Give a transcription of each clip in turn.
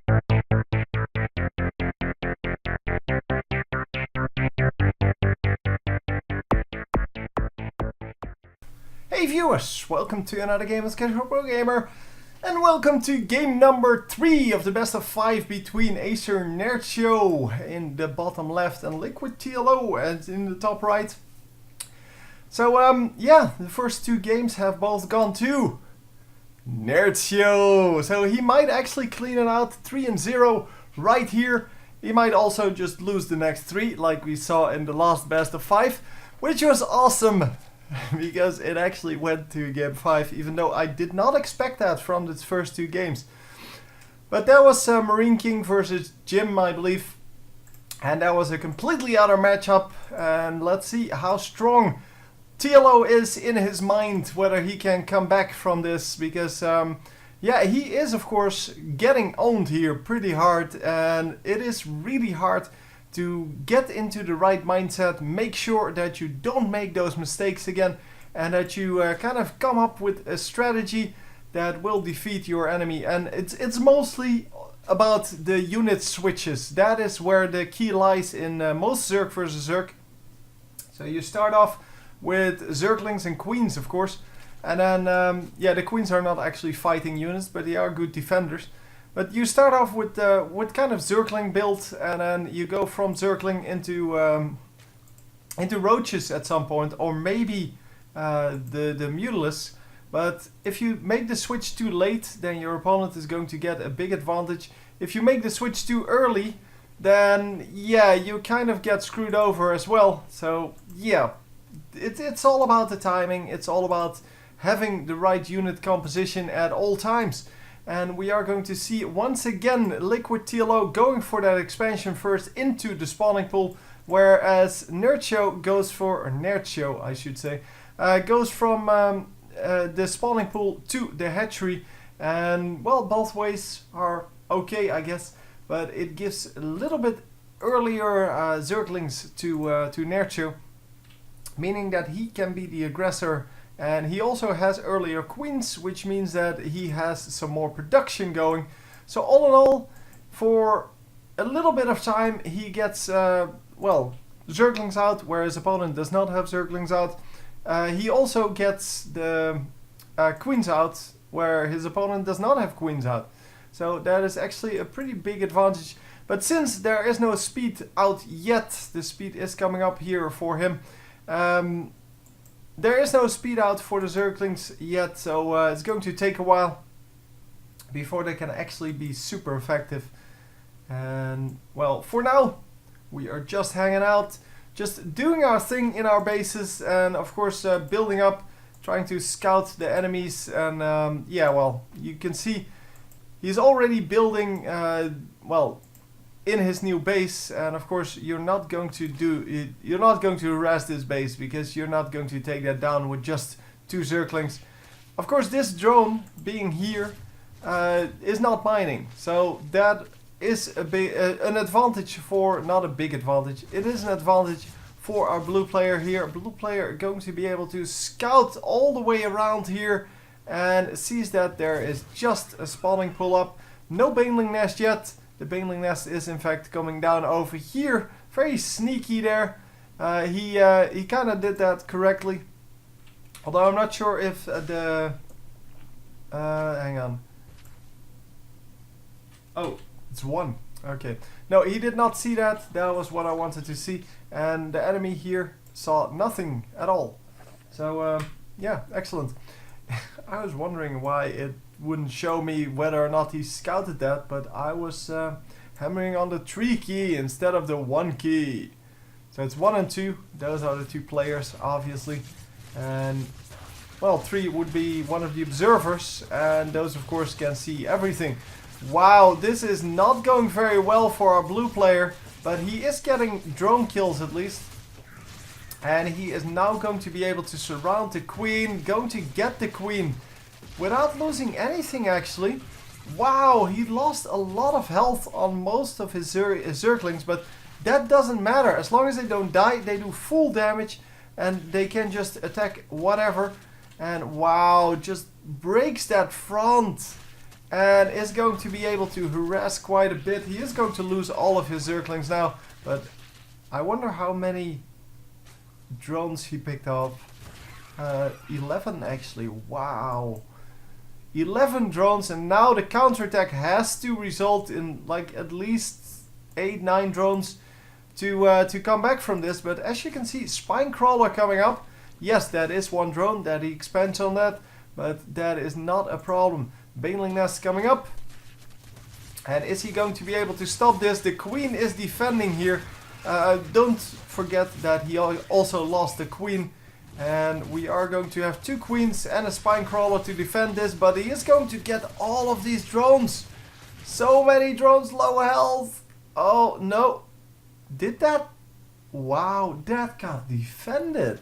Hey viewers, welcome to another game as Casual Pro Gamer, and welcome to game number 3 of the best of 5 between Acer and Nerchio in the bottom left and Liquid TLO and in the top right. So yeah, the first 2 games have both gone to Nerchio, so he might actually clean it out 3-0 right here. He might also just lose the next 3 like we saw in the last best of 5, which was awesome. Because it actually went to game 5, even though I did not expect that from the first 2 games. But that was Marine King versus Jim, I believe. And that was a completely other matchup. And let's see how strong TLO is in his mind, whether he can come back from this. Because, yeah, he is, of course, getting owned here pretty hard. And it is really hard to get into the right mindset, make sure that you don't make those mistakes again, and that you kind of come up with a strategy that will defeat your enemy. And it's mostly about the unit switches. That is where the key lies in most Zerg versus Zerg. So you start off with Zerglings and Queens, of course, and then yeah, the Queens are not actually fighting units, but they are good defenders. But you start off with kind of Zergling build, and then you go from Zergling into Roaches at some point, or maybe the Mutalisk. But if you make the switch too late, then your opponent is going to get a big advantage. If you make the switch too early, then yeah, you kind of get screwed over as well. So yeah, it's all about the timing. It's all about having the right unit composition at all times. And we are going to see once again Liquid TLO going for that expansion first into the spawning pool, whereas Nerchio goes for, or Nerchio I should say, goes from the spawning pool to the hatchery. And well, both ways are okay, I guess, but it gives a little bit earlier Zerglings to Nerchio, meaning that he can be the aggressor. And he also has earlier Queens, which means that he has some more production going. So all in all, for a little bit of time, he gets, well, Zerglings out, where his opponent does not have Zerglings out. He also gets the Queens out, where his opponent does not have Queens out. So that is actually a pretty big advantage. But since there is no speed out yet, the speed is coming up here for him. There is no speed out for the Zerglings yet, so it's going to take a while before they can actually be super effective. And well, for now, we are just hanging out, just doing our thing in our bases, and of course building up, trying to scout the enemies. And yeah, well, you can see he's already building, well, in his new base. And of course you're not going to harass this base, because you're not going to take that down with just 2 Zerglings. Of course this drone being here is not mining, so that is an advantage for, not a big advantage, it is an advantage for our blue player here. Blue player going to be able to scout all the way around here and sees that there is just a spawning pull up, no baneling nest yet. The baneling nest is in fact coming down over here. Very sneaky there. He kind of did that correctly. Although I'm not sure if the... hang on. Oh, it's 1. Okay. No, he did not see that. That was what I wanted to see. And the enemy here saw nothing at all. So, yeah, excellent. I was wondering why it wouldn't show me whether or not he scouted that, but I was hammering on the 3 key instead of the 1 key. So it's 1 and 2, those are the 2 players obviously, and well, 3 would be one of the observers, and those of course can see everything. Wow, this is not going very well for our blue player, but he is getting drone kills at least. And he is now going to be able to surround the Queen, going to get the Queen without losing anything actually. Wow, he lost a lot of health on most of his Zerglings, but that doesn't matter. As long as they don't die, they do full damage and they can just attack whatever. And wow, just breaks that front. and is going to be able to harass quite a bit. He is going to lose all of his Zerglings now, but I wonder how many drones he picked up. 11 actually, wow. 11 drones, and now the counterattack has to result in like at least 8-9 drones to come back from this. But as you can see, Spine Crawler coming up. Yes, that is one drone that he expands on that, but that is not a problem. Baneling Nest coming up. And is he going to be able to stop this? The Queen is defending here. Don't forget that he also lost the Queen. And we are going to have 2 Queens and a Spine Crawler to defend this. But he is going to get all of these drones. So many drones, low health. Oh, no. Did that? Wow, that got defended.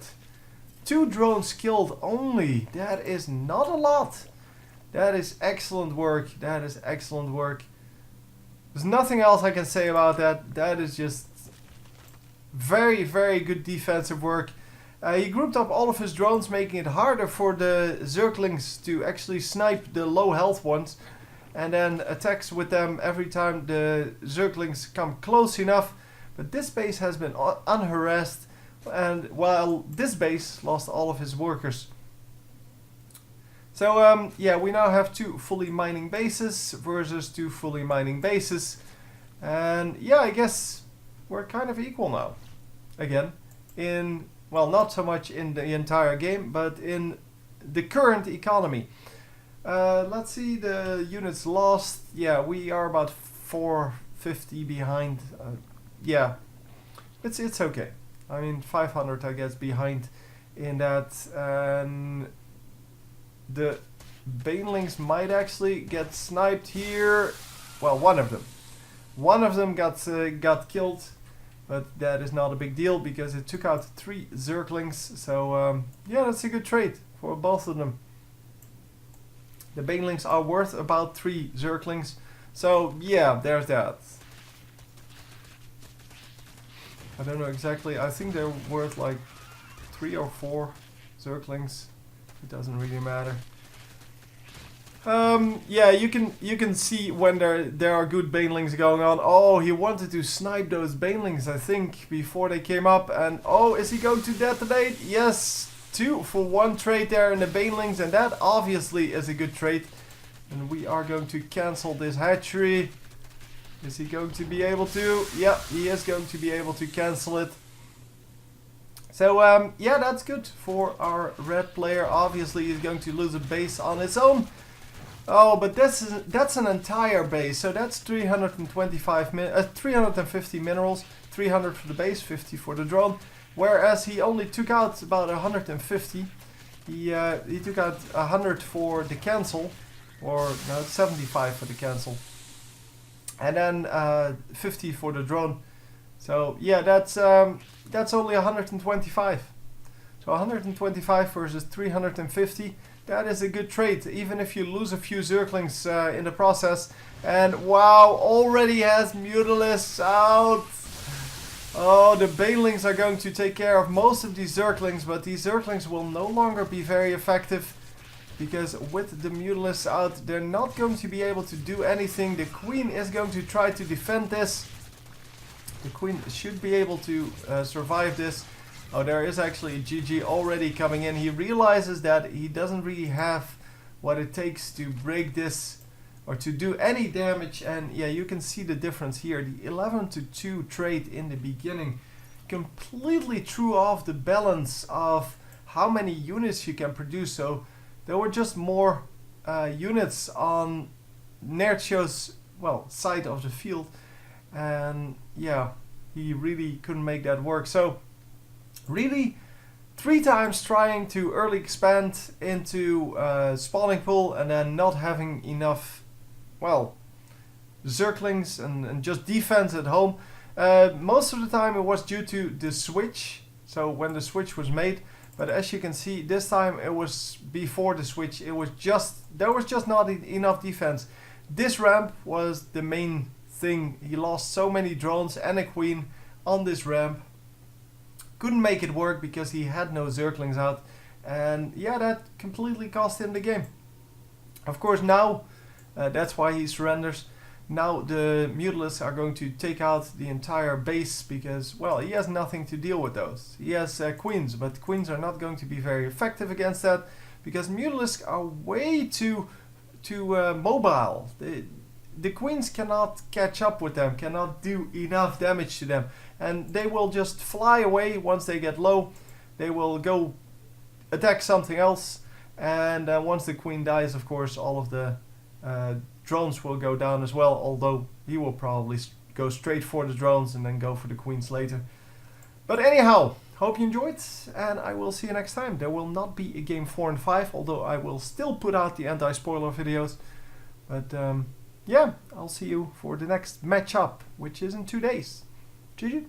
2 drones killed only. That is not a lot. That is excellent work. That is excellent work. There's nothing else I can say about that. That is just very, very good defensive work. He grouped up all of his drones, making it harder for the Zerglings to actually snipe the low health ones. And then attacks with them every time the Zerglings come close enough. But this base has been unharassed. And while this base lost all of his workers. So yeah, we now have 2 fully mining bases versus 2 fully mining bases. And yeah, I guess we're kind of equal now. Again, in, well, not so much in the entire game, but in the current economy. Let's see, the units lost. Yeah, we are about 450 behind. Yeah, it's okay. I mean, 500 I guess behind in that. And the Banelings might actually get sniped here. Well, one of them. One of them got killed, but that is not a big deal because it took out 3 Zerglings. So yeah, that's a good trade for both of them. The Banelings are worth about 3 Zerglings. So yeah, there's that. I don't know exactly. I think they're worth like 3 or 4 Zerglings. It doesn't really matter. Yeah, you can see when there are good Banelings going on. Oh, he wanted to snipe those Banelings, I think, before they came up. And oh, is he going to detonate? Yes, 2 for 1 trade there in the Banelings, and that obviously is a good trade. And we are going to cancel this hatchery. Is he going to be able to? Yeah, he is going to be able to cancel it. So yeah, that's good for our red player. Obviously, he's going to lose a base on his own. Oh, but that's an entire base. So that's 350 minerals, 300 for the base, 50 for the drone. Whereas he only took out about 150. He took out 100 for the cancel, or no, 75 for the cancel. And then 50 for the drone. So yeah, that's only 125. So 125 versus 350. That is a good trade, even if you lose a few Zerglings in the process. And wow, already has Mutalisk out. Oh, the Banelings are going to take care of most of these Zerglings, but these Zerglings will no longer be very effective. Because with the Mutalisk out, they're not going to be able to do anything. The Queen is going to try to defend this. The Queen should be able to survive this. Oh, there is actually a GG already coming in. He realizes that he doesn't really have what it takes to break this or to do any damage. And yeah, you can see the difference here. The 11-2 trade in the beginning completely threw off the balance of how many units you can produce. So there were just more units on Nerchio's, well, side of the field. And yeah, he really couldn't make that work. So really 3 times trying to early expand into spawning pool and then not having enough, well, Zerglings and just defense at home. Most of the time it was due to the switch, so when the switch was made. But as you can see, this time it was before the switch. It was there was just not enough defense. This ramp was the main thing. He lost so many drones and a queen on this ramp. Couldn't make it work because he had no Zerglings out. And yeah, that completely cost him the game. Of course, now That's why he surrenders. Now the Mutalisks are going to take out the entire base because, well, he has nothing to deal with those. He has queens, but queens are not going to be very effective against that because Mutalisks are way too mobile. The queens cannot catch up with them, cannot do enough damage to them, and they will just fly away once they get low. They will go attack something else, and once the queen dies, of course, all of the drones will go down as well, although he will probably go straight for the drones and then go for the queens later. But anyhow, hope you enjoyed, and I will see you next time. There will not be a game 4 and 5, although I will still put out the anti-spoiler videos. But yeah, I'll see you for the next matchup, which is in 2 days. GG.